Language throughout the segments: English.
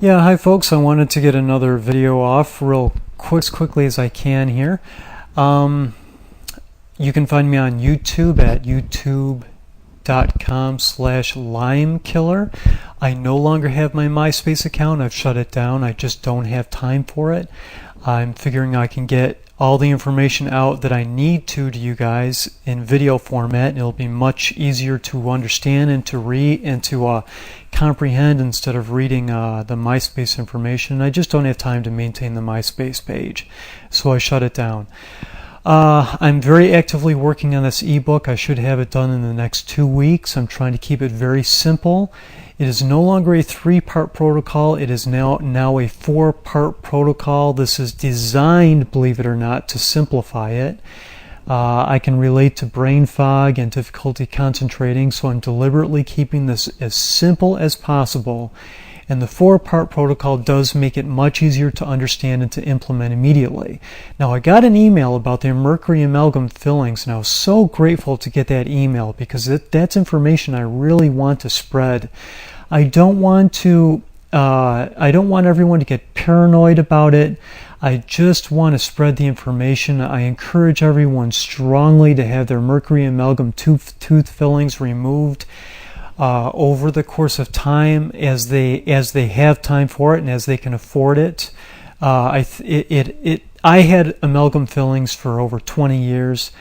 Yeah, hi folks. I wanted to get another video off real quickly as I can here. Um, you can find me on YouTube at youtube.com/limekiller. I no longer have my MySpace account. I've shut it down. I just don't have time for it. I'm figuring I can get all the information out that I need to you guys in video format. It'll be much easier to understand and to read and to comprehend instead of reading the MySpace information. I just don't have time to maintain the MySpace page, so I shut it down. I'm very actively working on this ebook. I should have it done in the next 2 weeks. I'm trying to keep it very simple. It is no longer a 3-part protocol. It is now a 4-part protocol. This is designed, believe it or not, to simplify it. I can relate to brain fog and difficulty concentrating, so I'm deliberately keeping this as simple as possible. And the 4-part protocol does make it much easier to understand and to implement immediately. Now, I got an email about the mercury amalgam fillings, and I was so grateful to get that email because that's information I really want to spread. I don't want everyone to get paranoid about it. I just want to spread the information. I encourage everyone strongly to have their mercury amalgam tooth fillings removed over the course of time as they have time for it and as they can afford it. I had amalgam fillings for over 20 years,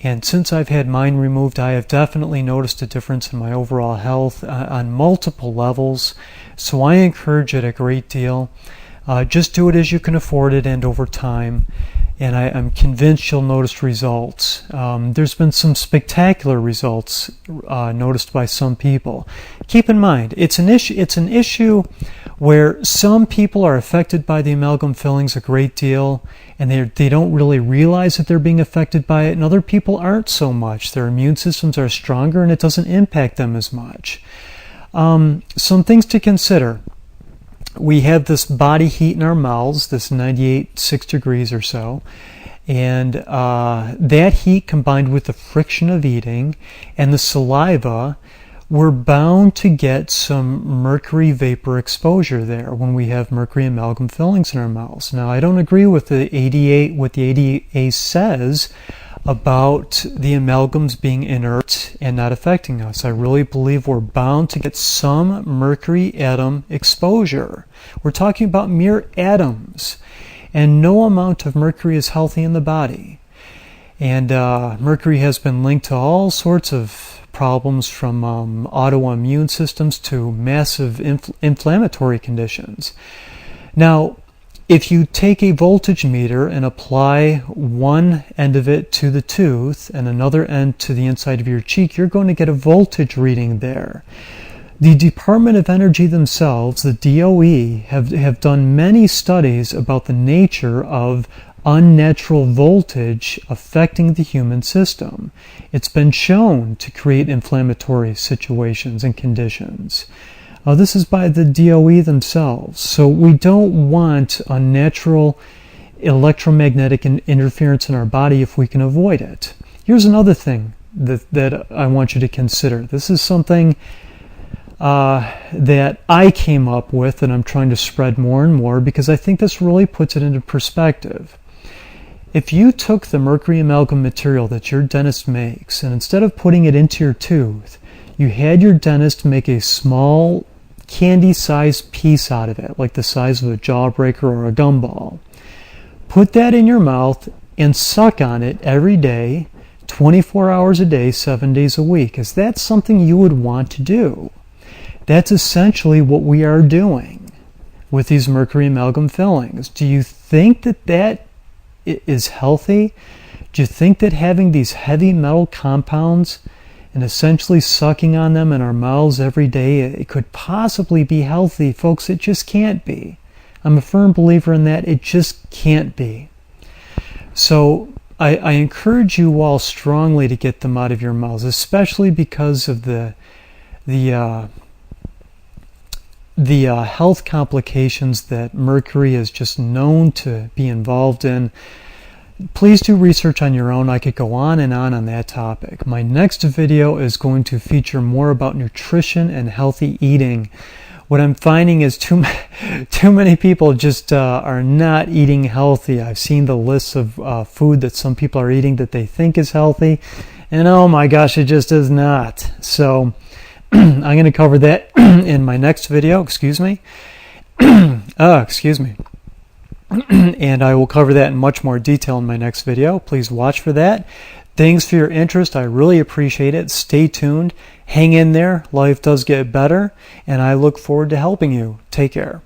and since I've had mine removed, I have definitely noticed a difference in my overall health on multiple levels. So I encourage it a great deal. Just do it as you can afford it and over time, and I'm convinced you'll notice results. There's been some spectacular results noticed by some people. Keep in mind, it's an issue where some people are affected by the amalgam fillings a great deal, and they don't really realize that they're being affected by it, and other people aren't so much. Their immune systems are stronger, and it doesn't impact them as much. Some things to consider. We have this body heat in our mouths, this 98.6 degrees or so, and that heat combined with the friction of eating and the saliva, we're bound to get some mercury vapor exposure there when we have mercury amalgam fillings in our mouths. Now, I don't agree with what the ADA says about the amalgams being inert and not affecting us. I really believe we're bound to get some mercury atom exposure. We're talking about mere atoms, and no amount of mercury is healthy in the body. And mercury has been linked to all sorts of problems, from autoimmune systems to massive inflammatory conditions. Now, if you take a voltage meter and apply one end of it to the tooth and another end to the inside of your cheek, you're going to get a voltage reading there. The Department of Energy themselves, the DOE, have done many studies about the nature of unnatural voltage affecting the human system. It's been shown to create inflammatory situations and conditions. This is by the DOE themselves. So we don't want unnatural electromagnetic interference in our body if we can avoid it. Here's another thing that I want you to consider. This is something that I came up with and I'm trying to spread more and more because I think this really puts it into perspective. If you took the mercury amalgam material that your dentist makes, and instead of putting it into your tooth, you had your dentist make a small candy-sized piece out of it, like the size of a jawbreaker or a gumball. Put that in your mouth and suck on it every day, 24 hours a day, 7 days a week. Is that something you would want to do? That's essentially what we are doing with these mercury amalgam fillings. Do you think that is healthy? Do you think that having these heavy metal compounds and essentially sucking on them in our mouths every day, it could possibly be healthy? Folks, it just can't be. I'm a firm believer in that. It just can't be. So I encourage you all strongly to get them out of your mouths, especially because of the health complications that mercury is just known to be involved in. Please do research on your own. I could go on that topic. My next video is going to feature more about nutrition and healthy eating. what I'm finding is too many people just are not eating healthy. I've seen the lists of food that some people are eating that they think is healthy, and oh my gosh, it just is not. So I'm going to cover that in my next video. Excuse me. Excuse me. And I will cover that in much more detail in my next video. Please watch for that. Thanks for your interest. I really appreciate it. Stay tuned. Hang in there. Life does get better, and I look forward to helping you. Take care.